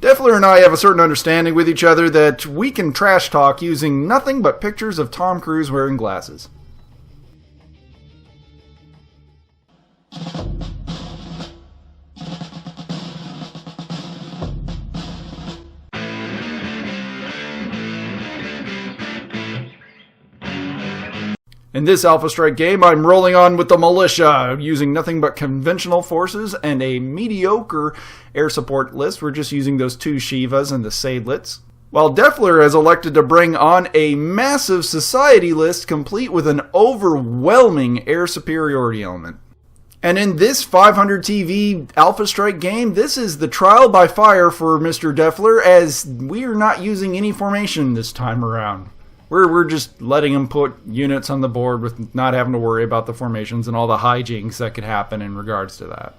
Defler and I have a certain understanding with each other that we can trash talk using nothing but pictures of Tom Cruise wearing glasses. In this Alpha Strike game, I'm rolling on with the militia, using nothing but conventional forces and a mediocre air support list. We're just using those 2 Shivas and the Sadelets. While Defler has elected to bring on a massive society list complete with an overwhelming air superiority element. And in this 500 TV Alpha Strike game, this is the trial by fire for Mr. Defler, as we are not using any formation this time around. We're just letting him put units on the board with not having to worry about the formations and all the hijinks that could happen in regards to that.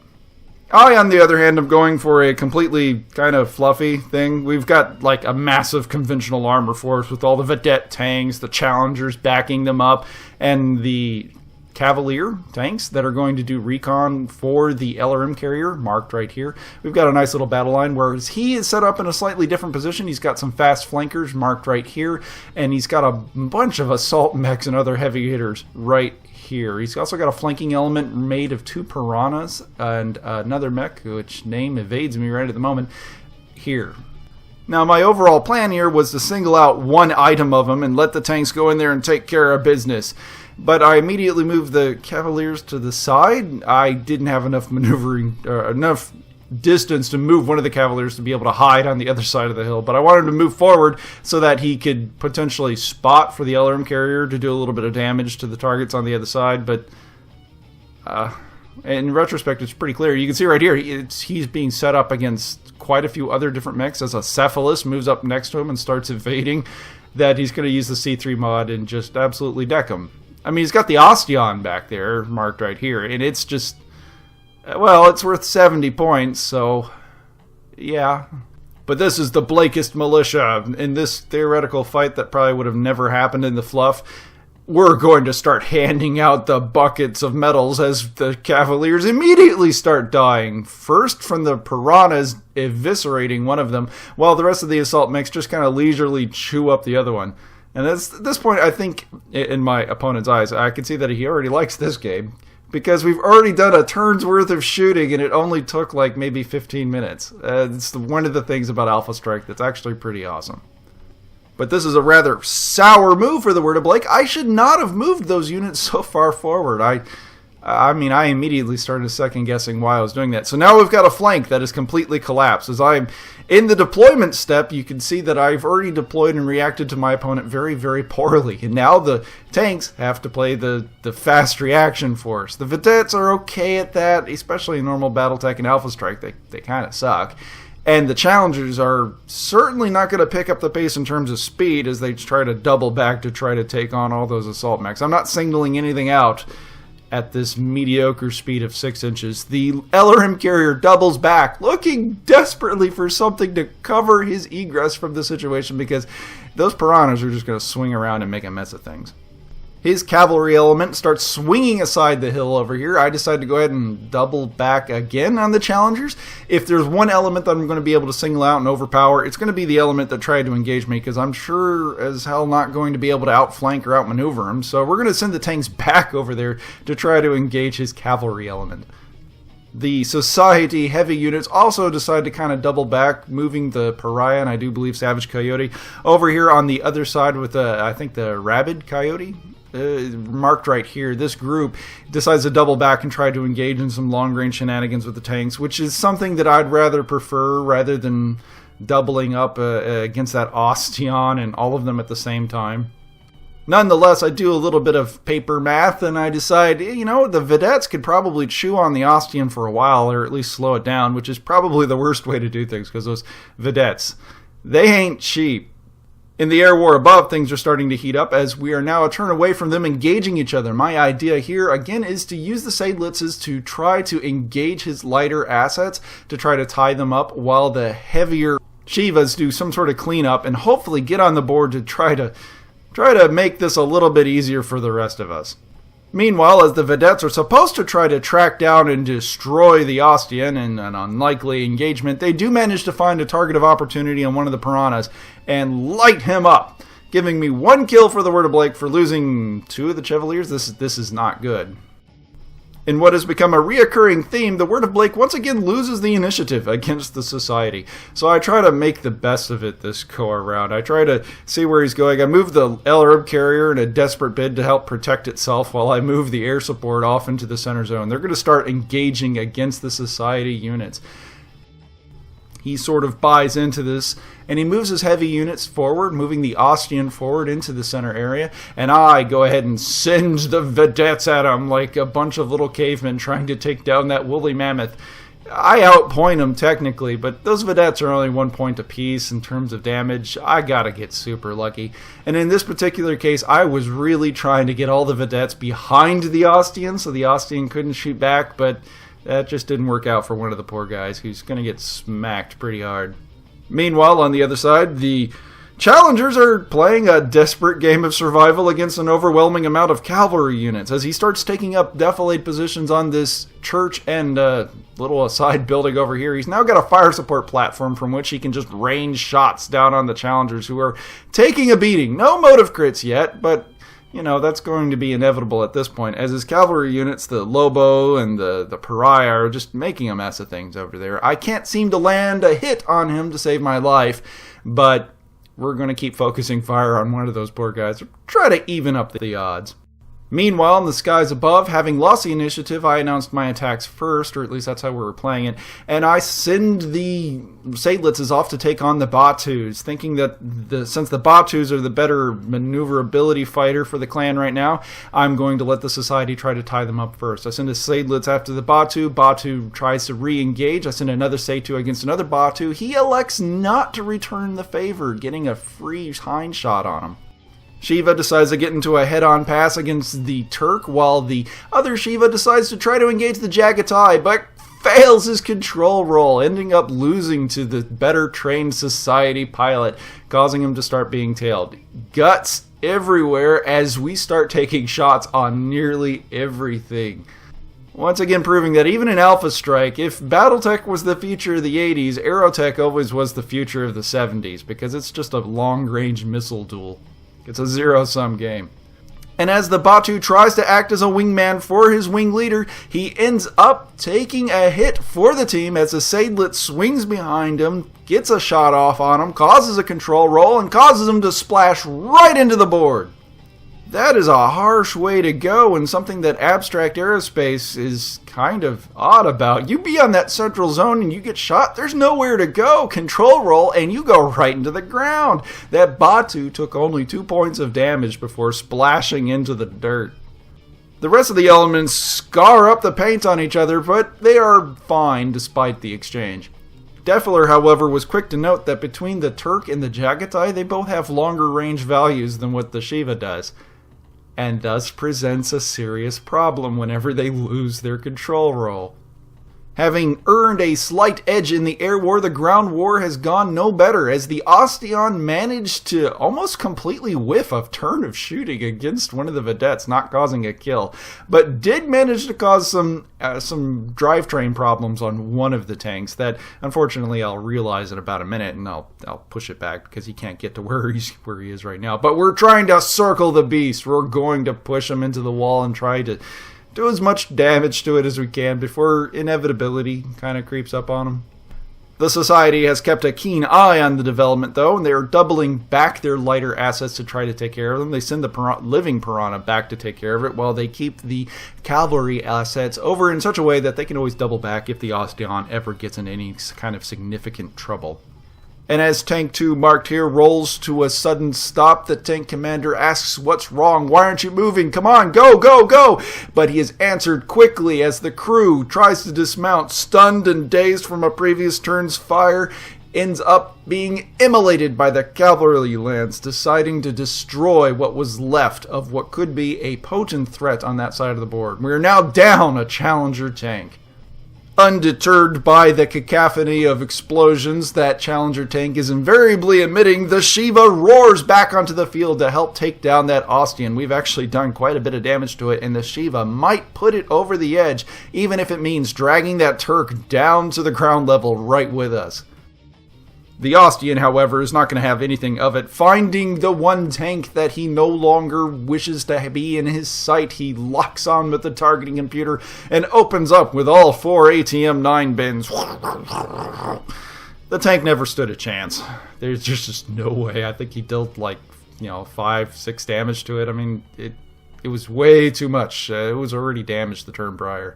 I, on the other hand, am going for a completely kind of fluffy thing. We've got like a massive conventional armor force with all the vedette tanks, the challengers backing them up, and the Cavalier tanks that are going to do recon for the LRM carrier, marked right here. We've got a nice little battle line, whereas he is set up in a slightly different position. He's got some fast flankers marked right here, and he's got a bunch of assault mechs and other heavy hitters right here. He's also got a flanking element made of 2 piranhas and another mech, which name evades me right at the moment, here. Now, my overall plan here was to single out one item of them and let the tanks go in there and take care of business. But I immediately moved the Cavaliers to the side. I didn't have enough maneuvering, enough distance to move one of the Cavaliers to be able to hide on the other side of the hill. But I wanted to move forward so that he could potentially spot for the LRM carrier to do a little bit of damage to the targets on the other side. But in retrospect, it's pretty clear. You can see right here, he's being set up against quite a few other different mechs. As a Cephalus moves up next to him and starts evading, that he's going to use the C3 mod and just absolutely deck him. I mean, he's got the Ostion back there, marked right here, and it's just, well, it's worth 70 points, so, yeah. But this is the Blakest militia. In this theoretical fight that probably would have never happened in the fluff, we're going to start handing out the buckets of medals as the Cavaliers immediately start dying. First from the piranhas eviscerating one of them, while the rest of the assault mechs just kind of leisurely chew up the other one. And at this point, I think, in my opponent's eyes, I can see that he already likes this game, because we've already done a turn's worth of shooting, and it only took like maybe 15 minutes. It's one of the things about Alpha Strike that's actually pretty awesome. But this is a rather sour move for the Word of Blake. I should not have moved those units so far forward. I mean, I immediately started second-guessing why I was doing that. So now we've got a flank that is completely collapsed. As I'm in the deployment step, you can see that I've already deployed and reacted to my opponent very, very poorly. And now the tanks have to play the fast reaction force. The vedettes are okay at that, especially in normal Battletech and Alpha Strike. They kind of suck. And the challengers are certainly not going to pick up the pace in terms of speed as they try to double back to try to take on all those assault mechs. I'm not signaling anything out at this mediocre speed of 6 inches. The LRM carrier doubles back, looking desperately for something to cover his egress from the situation, because those piranhas are just going to swing around and make a mess of things. His cavalry element starts swinging aside the hill over here. I decide to go ahead and double back again on the challengers. If there's one element that I'm going to be able to single out and overpower, it's going to be the element that tried to engage me, because I'm sure as hell not going to be able to outflank or outmaneuver him. So we're going to send the tanks back over there to try to engage his cavalry element. The Society heavy units also decide to kind of double back, moving the Pariah and I do believe Savage Coyote over here on the other side with I think the Rabid Coyote. Marked right here. This group decides to double back and try to engage in some long-range shenanigans with the tanks, which is something that I'd rather prefer rather than doubling up against that Ostion and all of them at the same time. Nonetheless, I do a little bit of paper math, and I decide, you know, the vedettes could probably chew on the Ostion for a while, or at least slow it down, which is probably the worst way to do things, because those vedettes, they ain't cheap. In the air war above, things are starting to heat up as we are now a turn away from them engaging each other. My idea here, again, is to use the Sadelitzes to try to engage his lighter assets, to try to tie them up, while the heavier Shivas do some sort of cleanup and hopefully get on the board to try to make this a little bit easier for the rest of us. Meanwhile, as the vedettes are supposed to try to track down and destroy the Ostian in an unlikely engagement, they do manage to find a target of opportunity on one of the piranhas and light him up, giving me 1 kill for the Word of Blake for losing 2 of the Chevaliers. This is not good. In what has become a reoccurring theme, the Word of Blake once again loses the initiative against the Society. So I try to make the best of it this go-around. I try to see where he's going. I move the L-Herb carrier in a desperate bid to help protect itself while I move the air support off into the center zone. They're going to start engaging against the Society units. He sort of buys into this, and he moves his heavy units forward, moving the Ostian forward into the center area, and I go ahead and send the vedettes at him like a bunch of little cavemen trying to take down that woolly mammoth. I outpoint them technically, but those vedettes are only 1 point apiece in terms of damage. I gotta get super lucky. And in this particular case, I was really trying to get all the vedettes behind the Ostian so the Ostian couldn't shoot back, but that just didn't work out for one of the poor guys who's going to get smacked pretty hard. Meanwhile, on the other side, the challengers are playing a desperate game of survival against an overwhelming amount of cavalry units as he starts taking up defilade positions on this church and little aside building over here. He's now got a fire support platform from which he can just rain shots down on the challengers who are taking a beating. No motive crits yet, but you know, that's going to be inevitable at this point, as his cavalry units, the Lobo and the Pariah, are just making a mess of things over there. I can't seem to land a hit on him to save my life, but we're going to keep focusing fire on one of those poor guys. Try to even up the odds. Meanwhile, in the skies above, having lost the initiative, I announced my attacks first, or at least that's how we were playing it, and I send the Seydlitzes off to take on the Batus, thinking that since the Batus are the better maneuverability fighter for the clan right now, I'm going to let the Society try to tie them up first. I send a Seydlitz after the Batu. Batu tries to re-engage. I send another Seitu against another Batu. He elects not to return the favor, getting a free hind shot on him. Shiva decides to get into a head-on pass against the Turk, while the other Shiva decides to try to engage the Jagatai, but fails his control roll, ending up losing to the better-trained Society pilot, causing him to start being tailed. Guts everywhere as we start taking shots on nearly everything. Once again proving that even in Alpha Strike, if Battletech was the future of the 80s, Aerotech always was the future of the 70s, because it's just a long-range missile duel. It's a zero-sum game. And as the Batu tries to act as a wingman for his wing leader, he ends up taking a hit for the team as the Seydlitz swings behind him, gets a shot off on him, causes a control roll, and causes him to splash right into the board. That is a harsh way to go, and something that Abstract Aerospace is kind of odd about. You be on that central zone and you get shot, there's nowhere to go. Control roll, and you go right into the ground. That Batu took only 2 points of damage before splashing into the dirt. The rest of the elements scar up the paint on each other, but they are fine despite the exchange. Defiler, however, was quick to note that between the Turk and the Jagatai, they both have longer range values than what the Shiva does, and thus presents a serious problem whenever they lose their control roll. Having earned a slight edge in the air war, the ground war has gone no better, as the Ostian managed to almost completely whiff a turn of shooting against one of the vedettes, not causing a kill, but did manage to cause some drivetrain problems on one of the tanks that, unfortunately, I'll realize in about a minute, and I'll push it back because he can't get to where he is right now. But we're trying to circle the beast. We're going to push him into the wall and try to do as much damage to it as we can before inevitability kind of creeps up on them. The Society has kept a keen eye on the development, though, and they are doubling back their lighter assets to try to take care of them. They send the living Piranha back to take care of it, while they keep the cavalry assets over in such a way that they can always double back if the Ostian ever gets in any kind of significant trouble. And as Tank 2, marked here, rolls to a sudden stop, the tank commander asks, "What's wrong? Why aren't you moving? Come on, go, go, go!" But he is answered quickly as the crew tries to dismount, stunned and dazed from a previous turn's fire, ends up being immolated by the cavalry lance, deciding to destroy what was left of what could be a potent threat on that side of the board. We are now down a Challenger tank. Undeterred by the cacophony of explosions that Challenger tank is invariably emitting, the Shiva roars back onto the field to help take down that Ostian. We've actually done quite a bit of damage to it, and the Shiva might put it over the edge, even if it means dragging that Turk down to the ground level right with us. The Ostian, however, is not going to have anything of it. Finding the one tank that he no longer wishes to be in his sight, he locks on with the targeting computer and opens up with all 4 ATM-9 bins. The tank never stood a chance. There's just no way. I think he dealt 5-6 damage to it. I mean, it was way too much. It was already damaged the turn prior.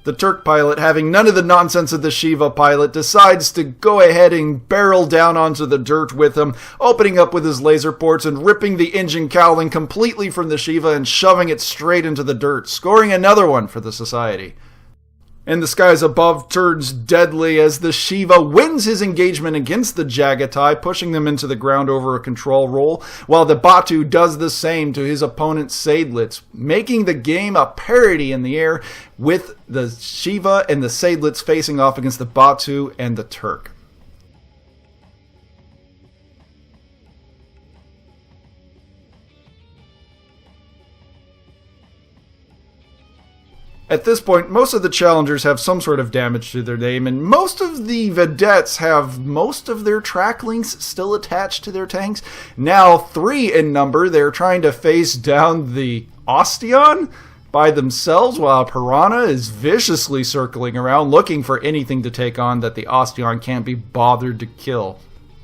The Turk pilot, having none of the nonsense of the Shiva pilot, decides to go ahead and barrel down onto the dirt with him, opening up with his laser ports and ripping the engine cowling completely from the Shiva and shoving it straight into the dirt, scoring another one for the Society. And the skies above turns deadly as the Shiva wins his engagement against the Jagatai, pushing them into the ground over a control roll, while the Batu does the same to his opponent's Seydlitz, making the game a parity in the air with the Shiva and the Seydlitz facing off against the Batu and the Turk. At this point, most of the challengers have some sort of damage to their name, and most of the vedettes have most of their track links still attached to their tanks. Now 3 in number, they're trying to face down the Ostian by themselves, while Piranha is viciously circling around looking for anything to take on that the Ostian can't be bothered to kill.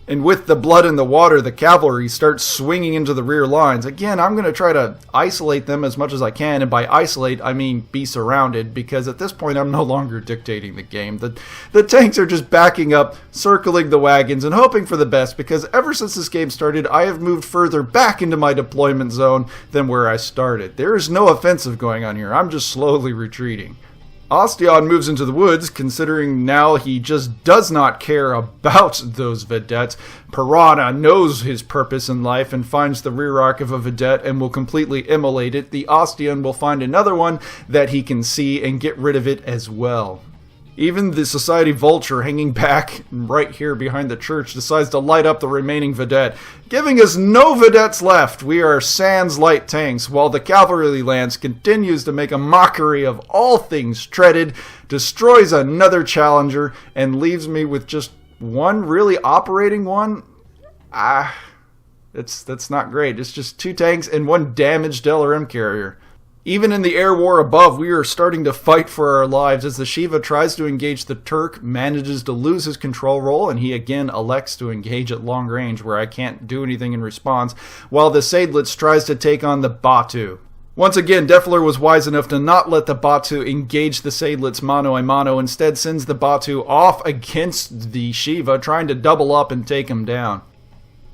And with the blood in the water, the cavalry starts swinging into the rear lines. Again, I'm going to try to isolate them as much as I can, and by isolate, I mean be surrounded, because at this point, I'm no longer dictating the game. The tanks are just backing up, circling the wagons, and hoping for the best, because ever since this game started, I have moved further back into my deployment zone than where I started. There is no offensive going on here. I'm just slowly retreating. Ostian moves into the woods, considering now he just does not care about those vedettes. Piranha knows his purpose in life and finds the rear arc of a vedette and will completely immolate it. The Ostian will find another one that he can see and get rid of it as well. Even the Society Vulture, hanging back right here behind the church, decides to light up the remaining vedette, giving us no vedettes left. We are sans light tanks, while the Cavalry Lance continues to make a mockery of all things treaded, destroys another challenger, and leaves me with just one really operating one. That's not great. It's just 2 tanks and 1 damaged LRM carrier. Even in the air war above, we are starting to fight for our lives as the Shiva tries to engage the Turk, manages to lose his control roll, and he again elects to engage at long range where I can't do anything in response, while the Seydlitz tries to take on the Batu. Once again, Defler was wise enough to not let the Batu engage the Seydlitz mano a mano, instead sends the Batu off against the Shiva, trying to double up and take him down.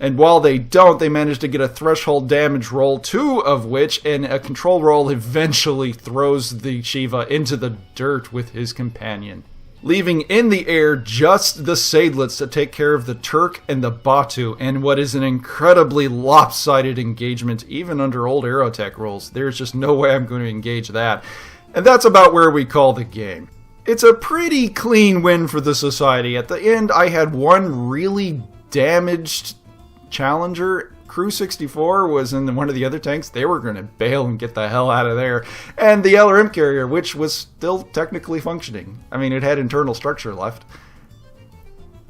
And while they don't, they manage to get a threshold damage roll, 2 of which, and a control roll eventually throws the Shiva into the dirt with his companion, leaving in the air just the Seydlitz to take care of the Turk and the Batu, and what is an incredibly lopsided engagement, even under old Aerotech rules. There's just no way I'm going to engage that. And that's about where we call the game. It's a pretty clean win for the Society. At the end, I had one really damaged challenger. Crew 64 was in one of the other tanks. They were going to bail and get the hell out of there. And the LRM carrier, which was still technically functioning. I mean, it had internal structure left.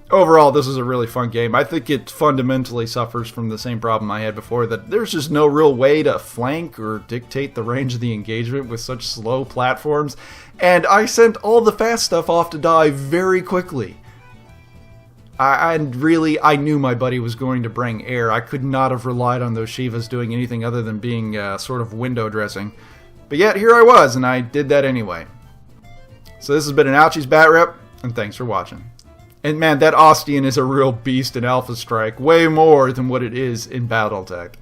Overall, this is a really fun game. I think it fundamentally suffers from the same problem I had before, that there's just no real way to flank or dictate the range of the engagement with such slow platforms. And I sent all the fast stuff off to die very quickly. I knew my buddy was going to bring air. I could not have relied on those Shivas doing anything other than being sort of window dressing. But yet, here I was, and I did that anyway. So this has been an Ouchies Batrep, and thanks for watching. And man, that Ostian is a real beast in Alpha Strike, way more than what it is in Battletech.